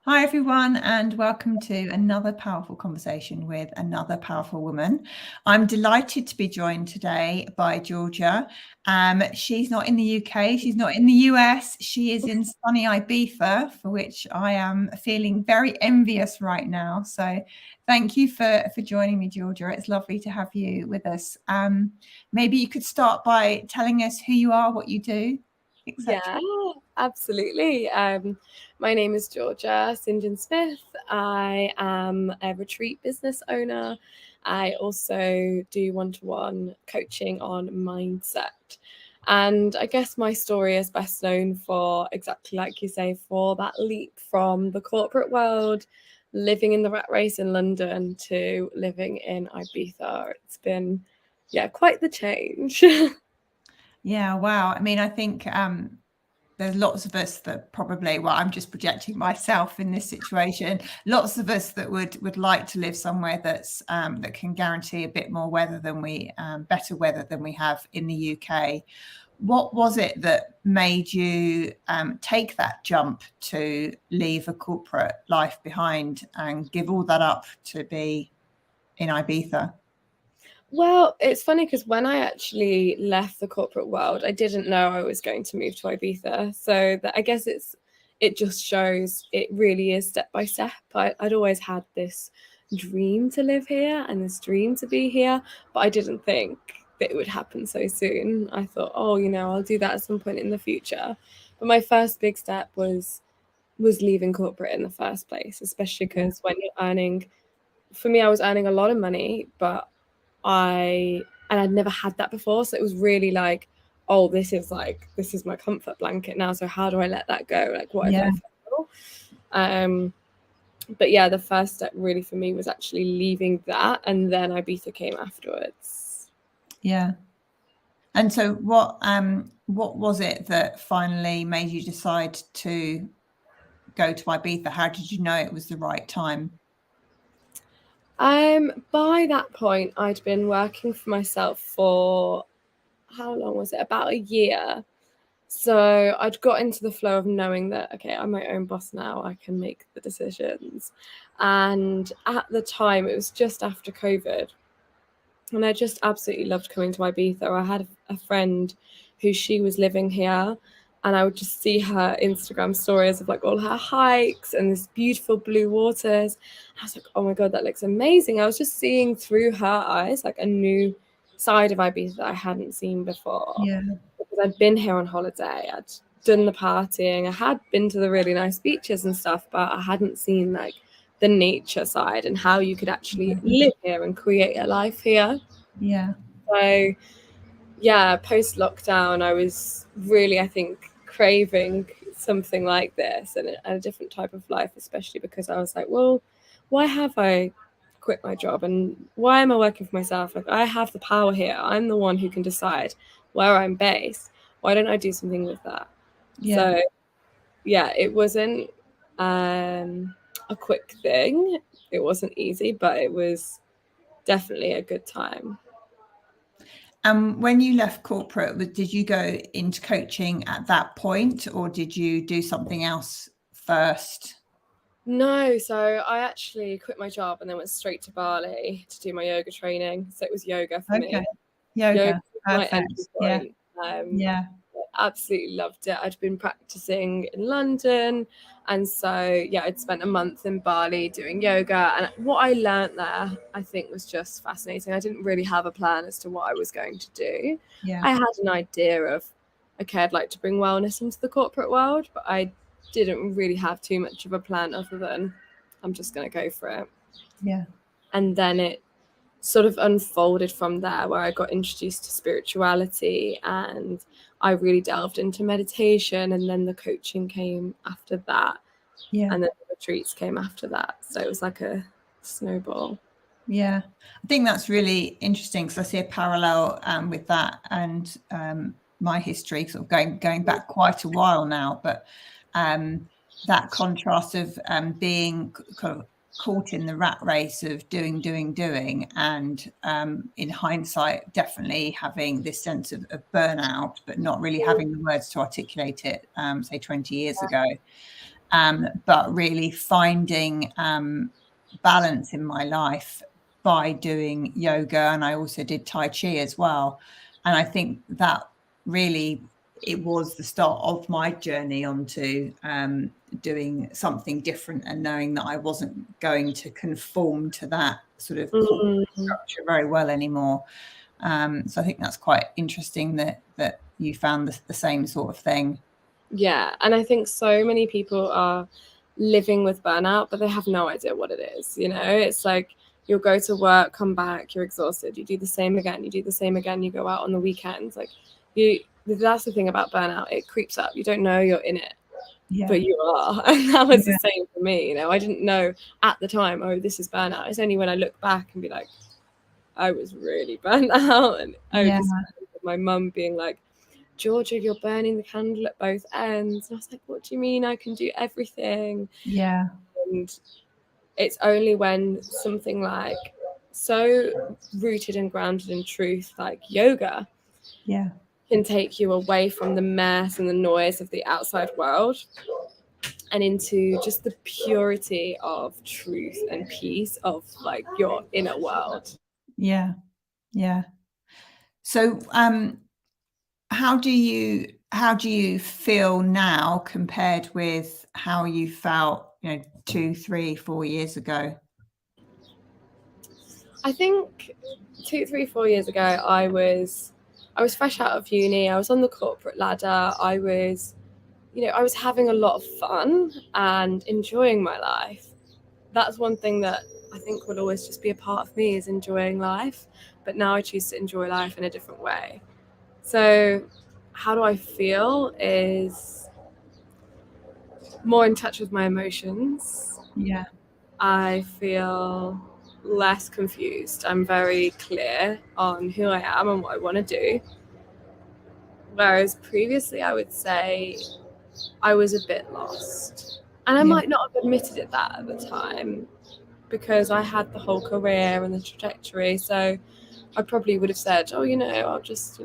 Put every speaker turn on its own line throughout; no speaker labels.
Hi, everyone, and welcome to another powerful conversation with another powerful woman. I'm delighted to be joined today by Georgia. She's not in the UK, she's not in the US, she is in sunny Ibiza, for which I am feeling very envious right now. So thank you for joining me, Georgia. It's lovely to have you with us. Maybe you could start by telling us who you are, what you do, etc.
Yeah, absolutely. My name is Georgia St. John Smith. I am a retreat business owner. I also do one-to-one coaching on mindset. And I guess my story is best known for exactly like you say, for that leap from the corporate world, living in the rat race in London to living in Ibiza. It's been, quite the change.
Yeah, wow. I mean, I think there's lots of us that probably, well, I'm just projecting myself in this situation. Lots of us that would like to live somewhere that's that can guarantee a bit more weather than better weather than we have in the UK. What was it that made you take that jump to leave a corporate life behind and give all that up to be in Ibiza?
Well, it's funny because when I actually left the corporate world, I didn't know I was going to move to Ibiza. So I guess it just shows it really is step by step. I'd always had this dream to live here and this dream to be here, but I didn't think that it would happen so soon. I thought, oh, I'll do that at some point in the future. But my first big step was leaving corporate in the first place, especially because when you're earning, for me, I was earning a lot of money, but I'd never had that before. So it was really like, oh, this is my comfort blanket now. So how do I let that go? Like, what if I fail? But yeah, the first step really for me was actually leaving that, and then Ibiza came afterwards.
Yeah. And so what was it that finally made you decide to go to Ibiza? How did you know it was the right time?
By that point, I'd been working for myself for, how long was it? About a year. So I'd got into the flow of knowing that, okay, I'm my own boss now, I can make the decisions. And at the time, it was just after COVID. And I just absolutely loved coming to Ibiza. I had a friend who she was living here, and I would just see her Instagram stories of like all her hikes and this beautiful blue waters. I was like, oh my God, that looks amazing. I was just seeing through her eyes like a new side of Ibiza that I hadn't seen before.
Yeah.
Because I'd been here on holiday, I'd done the partying, I had been to the really nice beaches and stuff, but I hadn't seen like the nature side and how you could actually live here and create a life here.
Yeah.
So yeah, post lockdown, I was really, I think, craving something like this and a different type of life, especially because I was like, well, why have I quit my job and why am I working for myself? Like, I have the power here. I'm the one who can decide where I'm based. Why don't I do something with that?
Yeah.
So yeah, it wasn't a quick thing. It wasn't easy, but it was definitely a good time.
When you left corporate, did you go into coaching at that point, or did you do something else first?
No, so I actually quit my job and then went straight to Bali to do my yoga training. So it was yoga for me.
Okay.
Yoga
Yoga.
was my entry
Perfect. Yeah.
point.
Yeah.
Absolutely loved it. I'd been practicing in London, and so yeah, I'd spent a month in Bali doing yoga, and what I learned there, I think, was just fascinating. I didn't really have a plan as to what I was going to do.
Yeah.
I had an idea of, okay, I'd like to bring wellness into the corporate world, but I didn't really have too much of a plan other than I'm just going to go for it.
Yeah.
And then it sort of unfolded from there, where I got introduced to spirituality and I really delved into meditation, and then the coaching came after that.
Yeah.
And then the retreats came after that. So it was like a snowball.
Yeah. I think that's really interesting because I see a parallel with that and my history, sort of going back quite a while now, but that contrast of being kind of caught in the rat race of doing, and in hindsight, definitely having this sense of burnout, but not really having the words to articulate it, say 20 years ago. but really finding balance in my life by doing yoga. And I also did Tai Chi as well. And I think that really, it was the start of my journey onto doing something different and knowing that I wasn't going to conform to that sort of corporate structure very well anymore. So I think that's quite interesting that you found the same sort of thing.
Yeah, and I think so many people are living with burnout, but they have no idea what it is. You know, it's like you'll go to work, come back, you're exhausted, you do the same again, you go out on the weekends. Like that's the thing about burnout, it creeps up. You don't know you're in it, but you are. And that was the same for me. You know, I didn't know at the time, oh, this is burnout. It's only when I look back and be like, I was really burnt out. And I was just with my mum being like, Georgia, you're burning the candle at both ends. And I was like, what do you mean I can do everything?
Yeah.
And it's only when something like so rooted and grounded in truth, like yoga, can take you away from the mess and the noise of the outside world and into just the purity of truth and peace of like your inner world.
Yeah. So how do you feel now compared with how you felt, 2, 3, 4 years ago?
I think 2, 3, 4 years ago, I was fresh out of uni. I was on the corporate ladder. I was having a lot of fun and enjoying my life. That's one thing that I think will always just be a part of me, is enjoying life. But now I choose to enjoy life in a different way. So how do I feel is more in touch with my emotions.
Yeah.
I feel less confused. I'm very clear on who I am and what I want to do. Whereas previously, I would say I was a bit lost. And I might not have admitted it that at the time, because I had the whole career and the trajectory. So I probably would have said, oh, I'll just,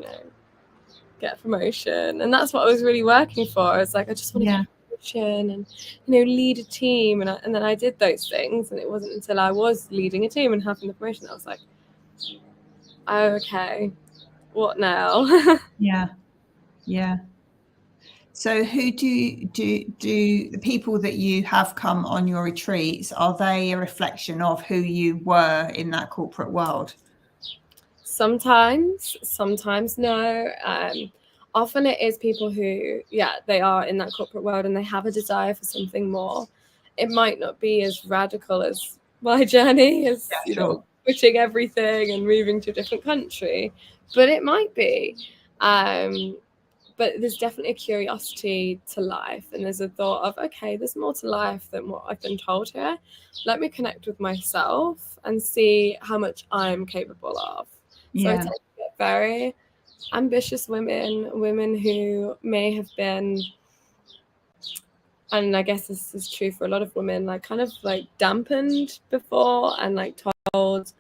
get a promotion. And that's what I was really working for. It's like, I just want to get a promotion and, lead a team. And then I did those things. And it wasn't until I was leading a team and having the promotion that I was like, oh, okay, what now?
Yeah. So who do the people that you have come on your retreats, are they a reflection of who you were in that corporate world?
Sometimes no. Often it is people who, they are in that corporate world and they have a desire for something more. It might not be as radical as my journey, as quitting everything and moving to a different country, but it might be. But there's definitely a curiosity to life, and there's a thought of, okay, there's more to life than what I've been told here. Let me connect with myself and see how much I'm capable of. So I tend to get very ambitious women who may have been, and I guess this is true for a lot of women, like kind of like dampened before and like told,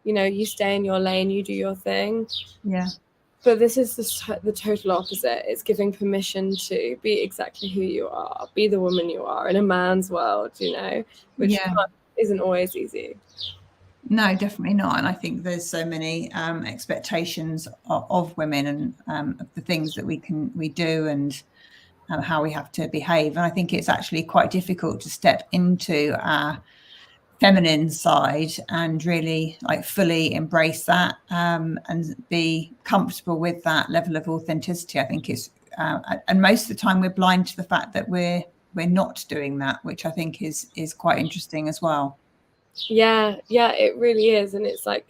you stay in your lane, you do your thing.
Yeah.
But this is the total opposite. It's giving permission to be exactly who you are, be the woman you are in a man's world, which isn't always easy.
No, definitely not. And I think there's so many expectations of women and of the things that we do and how we have to behave. And I think it's actually quite difficult to step into our feminine side and really like fully embrace that and be comfortable with that level of authenticity. I think it's and most of the time we're blind to the fact that we're not doing that, which I think is quite interesting as well.
Yeah, it really is. And it's like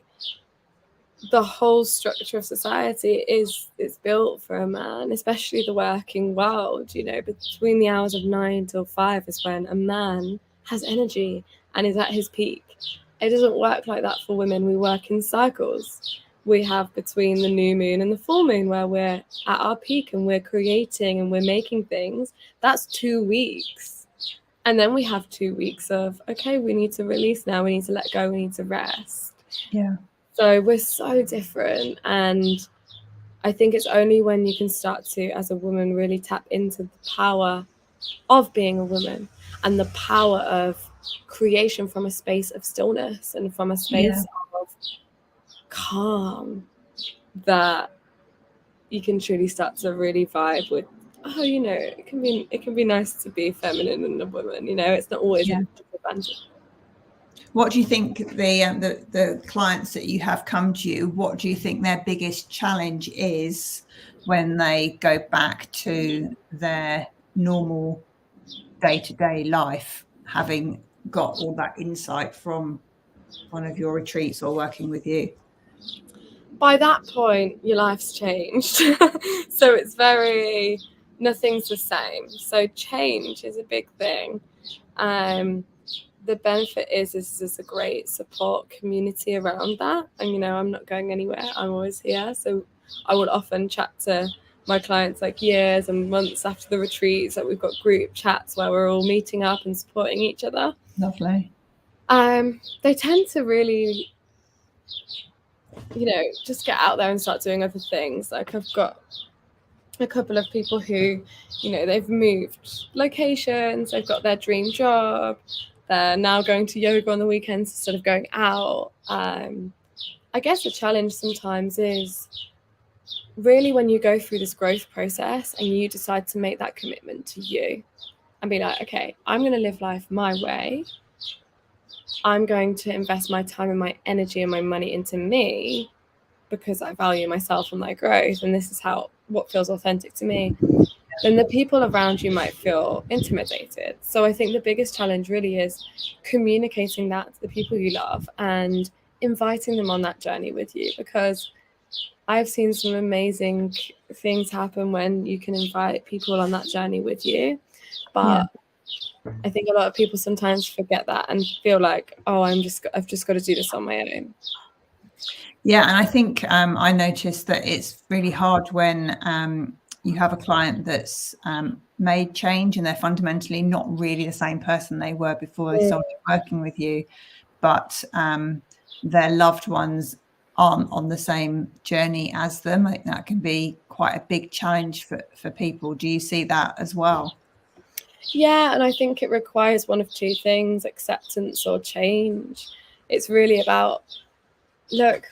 the whole structure of society is built for a man, especially the working world. Between the hours of 9 till 5 is when a man has energy and is at his peak. It doesn't work like that for women. We work in cycles. We have between the new moon and the full moon where we're at our peak and we're creating and we're making things. That's 2 weeks. And then we have 2 weeks of, okay, we need to release now. We need to let go. We need to rest.
Yeah.
So we're so different. And I think it's only when you can start to, as a woman, really tap into the power of being a woman, and the power of creation from a space of stillness and from a space of calm, that you can truly start to really vibe with, oh, you know, it can be nice to be feminine and a woman, you know, it's not always a disadvantage.
What do you think the clients that you have come to you, what do you think their biggest challenge is when they go back to their normal day-to-day life, having got all that insight from one of your retreats or working with you?
By that point, your life's changed. So it's nothing's the same. So change is a big thing. The benefit is there's a great support community around that. And, you know, I'm not going anywhere. I'm always here. So I would often chat to my clients like years and months after the retreats. Like, we've got group chats where we're all meeting up and supporting each other.
Lovely.
They tend to really, you know, just get out there and start doing other things. Like, I've got a couple of people who, you know, they've moved locations, they've got their dream job, they're now going to yoga on the weekends instead of going out. I guess the challenge sometimes is really when you go through this growth process and you decide to make that commitment to you and be like, okay, I'm going to live life my way. I'm going to invest my time and my energy and my money into me because I value myself and my growth, and this is what feels authentic to me. Then the people around you might feel intimidated. So I think the biggest challenge really is communicating that to the people you love and inviting them on that journey with you, because I've seen some amazing things happen when you can invite people on that journey with you. But I think a lot of people sometimes forget that and feel like, oh, I've just got to do this on my own.
Yeah, and I think I noticed that it's really hard when you have a client that's made change and they're fundamentally not really the same person they were before they started working with you, but their loved ones aren't on the same journey as them. I think that can be quite a big challenge for people. Do you see that as well?
Yeah, and I think it requires one of two things: acceptance or change. It's really about, look,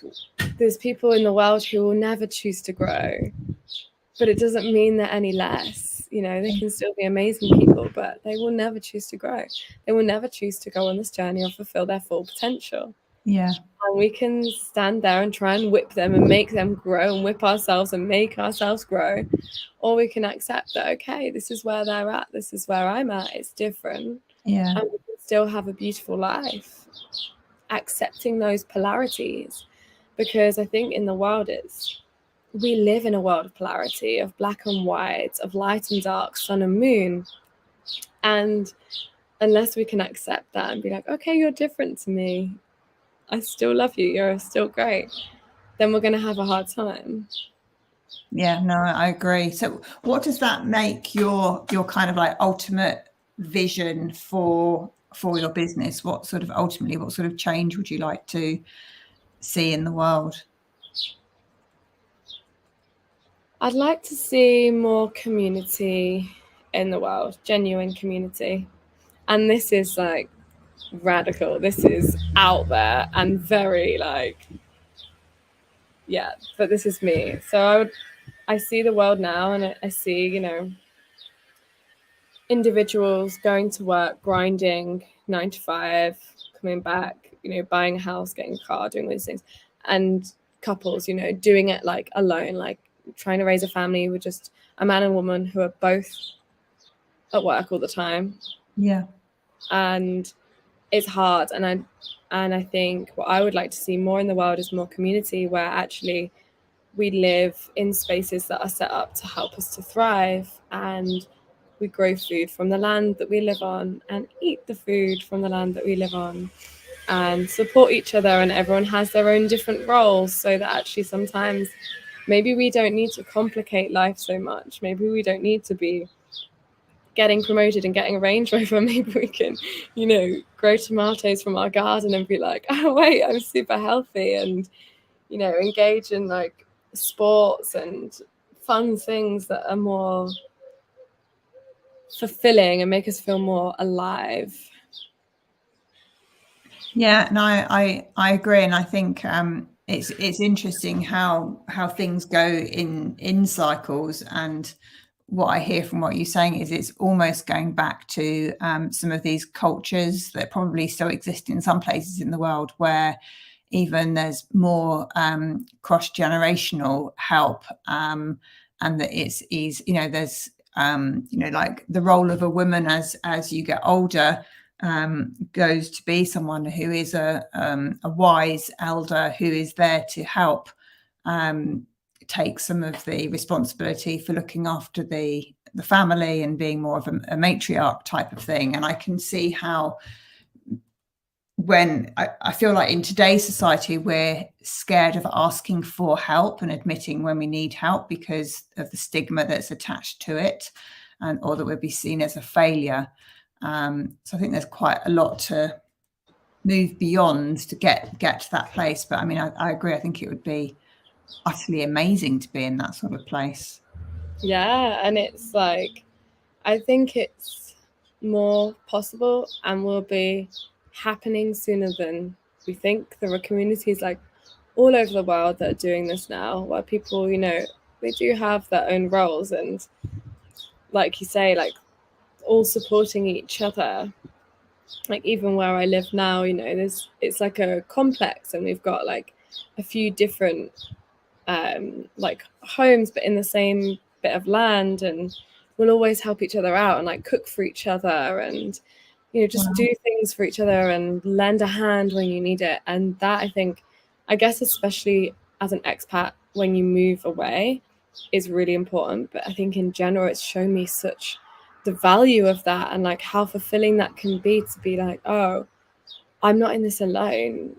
there's people in the world who will never choose to grow, but it doesn't mean they're any less. You know, they can still be amazing people, but they will never choose to grow. They will never choose to go on this journey or fulfill their full potential.
Yeah.
And we can stand there and try and whip them and make them grow and whip ourselves and make ourselves grow. Or we can accept that, okay, this is where they're at, this is where I'm at, it's different.
Yeah.
And we can still have a beautiful life. Accepting those polarities. Because I think in the world we live in a world of polarity, of black and white, of light and dark, sun and moon. And unless we can accept that and be like, okay, you're different to me, I still love you, you're still great, then we're going to have a hard time.
Yeah, no, I agree. So what does that make your kind of like ultimate vision for your business? What sort of change would you like to see in the world?
I'd like to see more community in the world, genuine community. And this is like radical. This is out there and very like, yeah, but this is me. So I see the world now and I see, you know, individuals going to work, grinding 9 to 5, coming back, you know, buying a house, getting a car, doing these things, and couples, you know, doing it like alone, like trying to raise a family with just a man and woman who are both at work all the time.
Yeah.
And it's hard. And I think what I would like to see more in the world is more community, where actually we live in spaces that are set up to help us to thrive, and we grow food from the land that we live on and eat the food from the land that we live on and support each other, and everyone has their own different roles, so that actually sometimes maybe we don't need to complicate life so much. Maybe we don't need to be getting promoted and getting a Range Rover. Maybe we can, you know, grow tomatoes from our garden and be like, oh wait, I'm super healthy, and, you know, engage in like sports and fun things that are more fulfilling and make us feel more alive.
Yeah, and I agree, and I think it's interesting how things go in cycles. And what I hear from what you're saying is it's almost going back to some of these cultures that probably still exist in some places in the world, where even there's more cross-generational help, and that it's there's like the role of a woman as you get older goes to be someone who is a wise elder who is there to help take some of the responsibility for looking after the family and being more of a matriarch type of thing. And I can see how, when I feel like in today's society, we're scared of asking for help and admitting when we need help because of the stigma that's attached to it, or that we'll be seen as a failure. So I think there's quite a lot to move beyond to get to that place. But I mean, I agree. I think it would be utterly amazing to be in that sort of place.
Yeah, and it's like, I think it's more possible and will be happening sooner than we think. There are communities like all over the world that are doing this now, where people, they do have their own roles, and like you say, like all supporting each other. Like even where I live now, it's like a complex, and we've got like a few different like homes, but in the same bit of land, and we'll always help each other out and like cook for each other, and just
Wow.
do things for each other and lend a hand when you need it. And that, I guess especially as an expat, when you move away, is really important. But I think in general it's shown me such the value of that, and like how fulfilling that can be, to be like, oh, I'm not in this alone,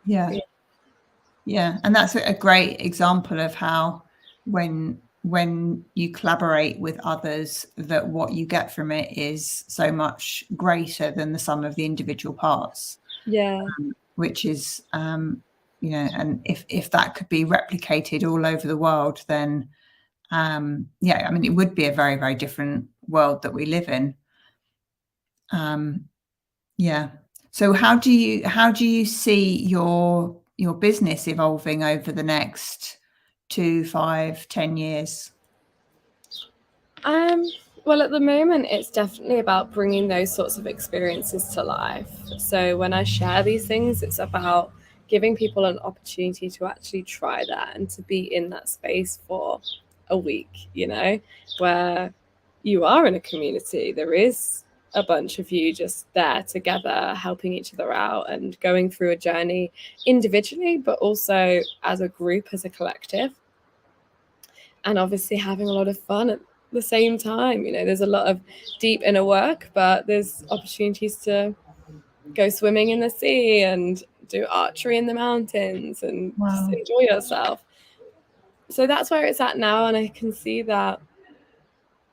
Yeah. And that's a great example of how when you collaborate with others, that what you get from it is so much greater than the sum of the individual parts. Which is and if that could be replicated all over the world, then I mean, it would be a very, very different world that we live in. So how do you see your business evolving over the next 2, 5, 10 years?
Well, at the moment, it's definitely about bringing those sorts of experiences to life. So when I share these things, it's about giving people an opportunity to actually try that and to be in that space for a week, where you are in a community. There is a bunch of you just there together, helping each other out and going through a journey individually, but also as a group, as a collective. And obviously having a lot of fun at the same time. There's a lot of deep inner work, but there's opportunities to go swimming in the sea and do archery in the mountains and just enjoy yourself. So that's where it's at now, and I can see that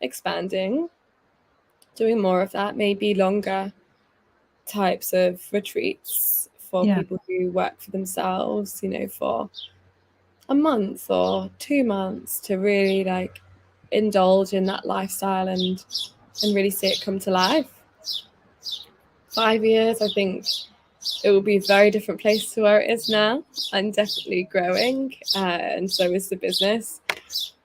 expanding, doing more of that, maybe longer types of retreats for people who work for themselves, for a month or 2 months, to really like indulge in that lifestyle and really see it come to life. 5 years, I think it will be a very different place to where it is now. I'm definitely growing, and so is the business,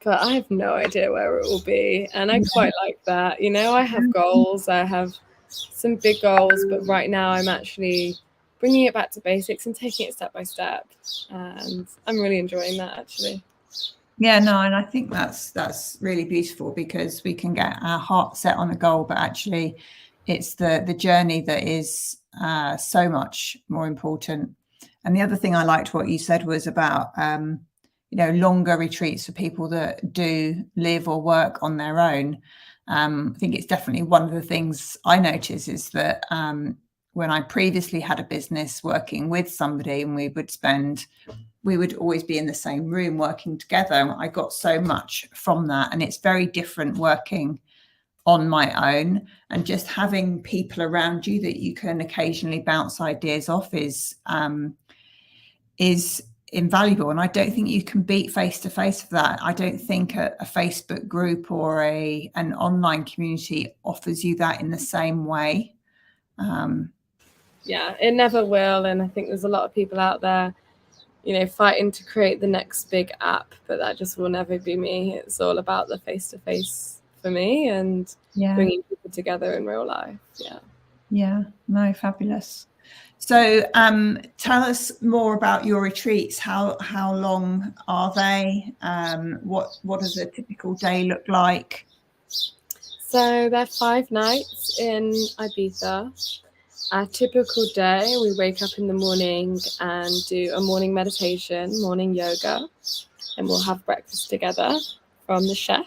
but I have no idea where it will be, and I quite like that. I have goals, I have some big goals, but right now I'm actually bringing it back to basics and taking it step by step, and I'm really enjoying that, actually.
Yeah, no, and I think that's really beautiful, because we can get our heart set on a goal, but actually it's the journey that is so much more important. And the other thing I liked what you said was about longer retreats for people that do live or work on their own. I think it's definitely one of the things I notice is that when I previously had a business working with somebody, and we would always be in the same room working together. I got so much from that, and it's very different working on my own, and just having people around you that you can occasionally bounce ideas off is invaluable, and I don't think you can beat face-to-face for that. I don't think a Facebook group or an online community offers you that in the same way.
Yeah, it never will. And I think there's a lot of people out there, you know, fighting to create the next big app, but that just will never be me. It's all about the face-to-face for me, and bringing people together in real life.
Yeah, no, fabulous. So tell us more about your retreats. How long are they? What does a typical day look like?
So they're 5 nights in Ibiza. A typical day, we wake up in the morning and do a morning meditation, morning yoga, and we'll have breakfast together from the chef,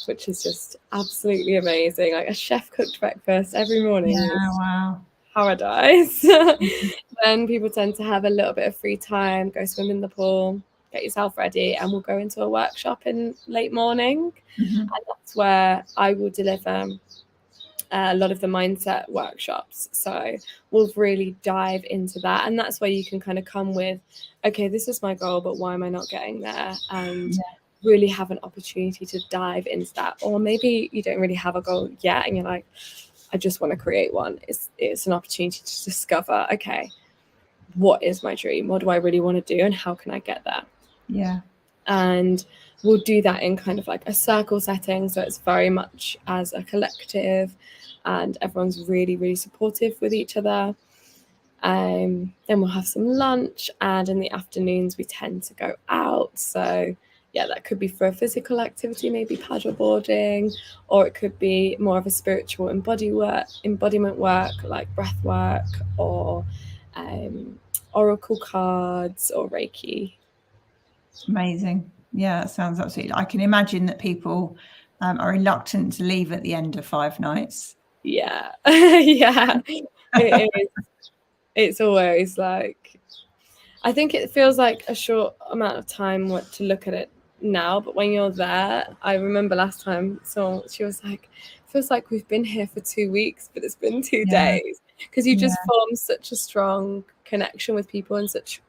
which is just absolutely amazing. Like a chef cooked breakfast every morning.
Yeah, wow.
Paradise. Then people tend to have a little bit of free time, go swim in the pool, get yourself ready, and we'll go into a workshop in late morning. And that's where I will deliver a lot of the mindset workshops. So we'll really dive into that, and that's where you can kind of come with, okay, this is my goal, but why am I not getting there? And really have an opportunity to dive into that. Or maybe you don't really have a goal yet and you're like, I just want to create one. It's an opportunity to discover, okay, what is my dream? What do I really want to do? And how can I get there?
Yeah.
And we'll do that in kind of like a circle setting. So it's very much as a collective, and everyone's really, really supportive with each other. Then we'll have some lunch, and in the afternoons we tend to go out. So yeah, that could be for a physical activity, maybe paddle boarding, or it could be more of a spiritual embodiment work like breath work, or oracle cards, or Reiki.
Amazing. Yeah, that sounds absolutely. I can imagine that people are reluctant to leave at the end of 5 nights.
Yeah. Yeah, it is. It's always like, I think it feels like a short amount of time to look at it now, but when you're there, I remember last time she was like, feels like we've been here for 2 weeks, but it's been 2 days, because you just form such a strong connection with people and such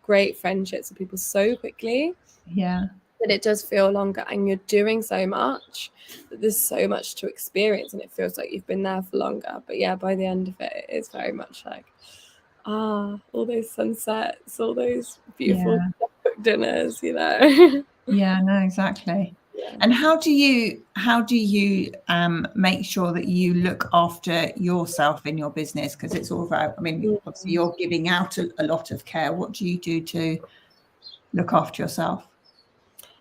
great friendships with people so quickly. That it does feel longer, and you're doing so much that there's so much to experience, and it feels like you've been there for longer. But yeah, by the end of it, it's very much like, all those sunsets, all those beautiful dinners, you know.
Yeah, no, exactly. And how do you make sure that you look after yourself in your business? Because it's all about, I mean, obviously you're giving out a lot of care. What do you do to look after yourself?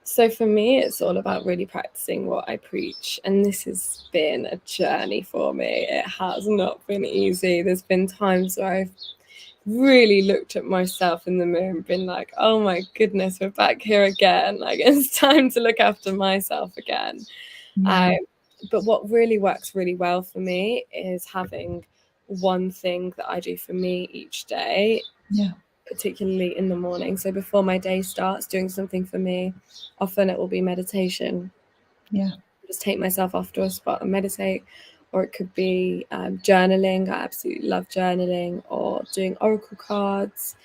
So for me, it's all about really practicing what I preach. And this has been a journey for me. It has not been easy. There's been times where I've really looked at myself in the mirror and been like, oh my goodness, we're back here again. Like, it's time to look after myself again. But what really works really well for me is having one thing that I do for me each day. Particularly in the morning. So before my day starts, doing something for me. Often it will be meditation. Just take myself off to a spot and meditate. Or it could be journaling. I absolutely love journaling. Or doing oracle cards.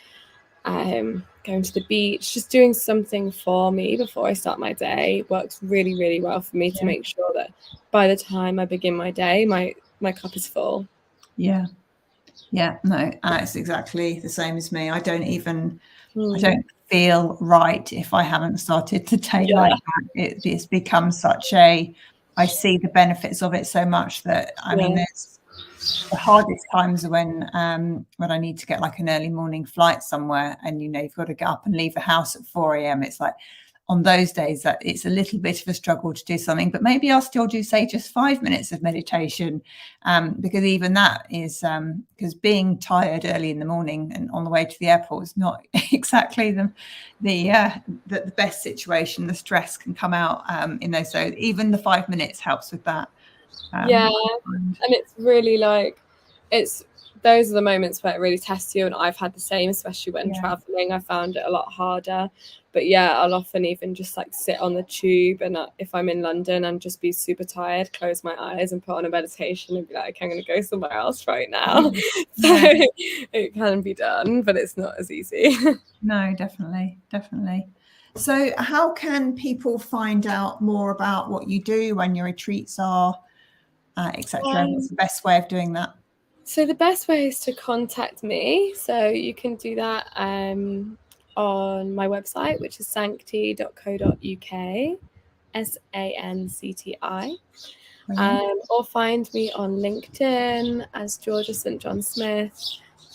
Going to the beach. Just doing something for me before I start my day works really, really well for me to make sure that by the time I begin my day, my cup is full.
No, it's exactly the same as me. I don't feel right if I haven't started the day like that. It's become such I see the benefits of it so much that I mean, there's the hardest times are when I need to get like an early morning flight somewhere, and you've got to get up and leave the house at 4 a.m. It's like, on those days that it's a little bit of a struggle to do something, but maybe I'll still do, say, just 5 minutes of meditation, because even that is because being tired early in the morning and on the way to the airport is not exactly the best situation. The stress can come out in those. So even the 5 minutes helps with that.
And it's really like, those are the moments where it really tests you, and I've had the same, especially when traveling. I found it a lot harder But yeah, I'll often even just like sit on the tube, and if I'm in London and just be super tired, close my eyes and put on a meditation and be like, I'm going to go somewhere else right now.
Yeah.
So it can be done, but it's not as easy.
No, definitely. So how can people find out more about what you do, when your retreats are, etc.? What's the best way of doing that?
So the best way is to contact me. So you can do that on my website, which is sancti.co.uk, SANCTI. Or find me on LinkedIn as Georgia St. John Smith,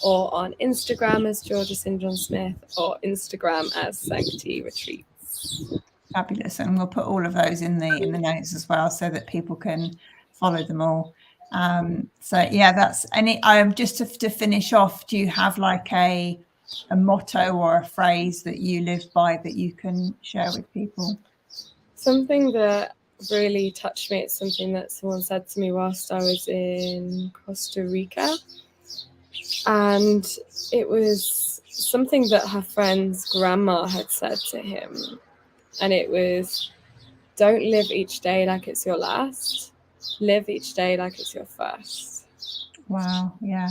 or on Instagram as Georgia St. John Smith, or Instagram as Sancti Retreats.
Fabulous. And we'll put all of those in the notes as well, so that people can follow them all. So yeah, that's any. Just to finish off, do you have like a motto or a phrase that you live by that you can share with people?
Something that really touched me, it's something that someone said to me whilst I was in Costa Rica, and it was something that her friend's grandma had said to him, and it was, don't live each day like it's your last, live each day like it's your first.
Wow. Yeah.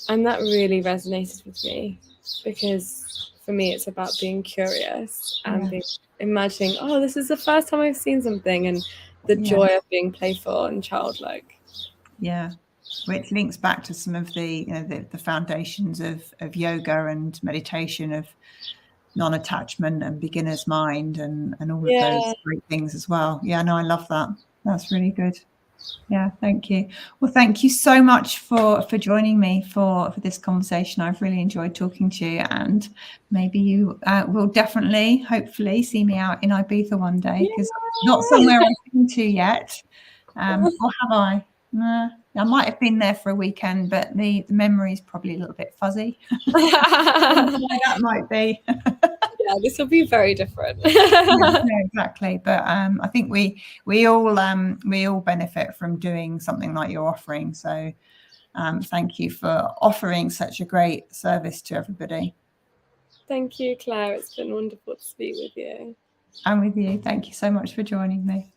And that really resonated with me, because for me it's about being curious and imagining, oh, this is the first time I've seen something, and the joy of being playful and childlike.
Yeah, which links back to some of the the foundations of yoga and meditation, of non-attachment and beginner's mind, and all of those great things as well. Yeah, no, I love that. That's really good. Yeah, thank you. Well, thank you so much for joining me for this conversation. I've really enjoyed talking to you, and maybe you will definitely, hopefully, see me out in Ibiza one day, because not somewhere I've been to yet. Or have I? I might have been there for a weekend, but the memory is probably a little bit fuzzy. That might be.
Yeah, this will be very different.
Yeah, exactly. But I think we all benefit from doing something like you're offering. So thank you for offering such a great service to everybody.
Thank you, Claire. It's been wonderful to speak with you.
And with you. Thank you so much for joining me.